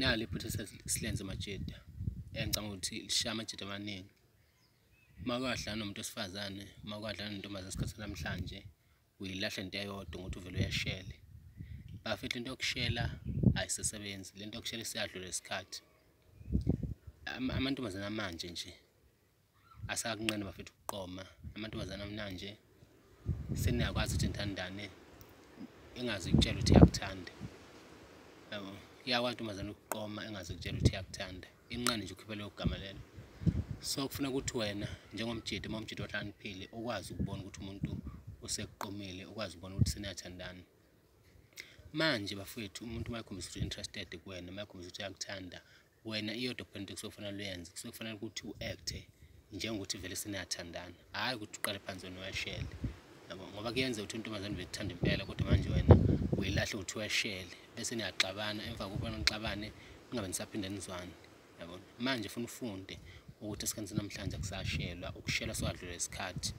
nali iphutha silenze Majida engicanga ukuthi lishaya amajida amaningi makwadla nomuntu wesifazane makwadla nentombazana esikhathini namhlanje uyilahla into eyodwa ngokuthi uvele uyashele bafethu into yokushela ayisebenzi lento yokushela siyadlula isikhathi amantombazana manje nje asakunqena bafethu ukuqoma amantombazana manje seniyakwazi ukuthi nithandane engazi ukutshela ukuthi yakuthanda yabo iyakwazi intombazana ukuqoma engazi ukutshela ukuthi yakuthanda inqane nje ukhiphele igama lelo so kufuna ukuthi wena njengomjidi momjidi ohlaniphile ukwazi ukubona ukuthi umuntu usekuqomile ukwazi ukubona ukuthi seniyathandana manje bafethu umuntu mayekhombisa ukuthi interested kuwena mayekhombisa ukuthi yakuthanda wena iyodwa kuphela kusokufanele uyenze kusokufanele ukuthi uacte njengokuthi vele seniyathandana hayi ukuthi uqale phansi wena uyashele yabo ngoba kuyenza ukuthi intombazane bekuthanda impela kodwa manje wena uyilahle ukuthi uyashele bese niyaxabana emva kokubona nixabane ningabe nisaphinde nizwane yabo manje ufuna ufunde ukuthi esikhathini namhlanje akusashelwa ukushela sokwadlula isikhathi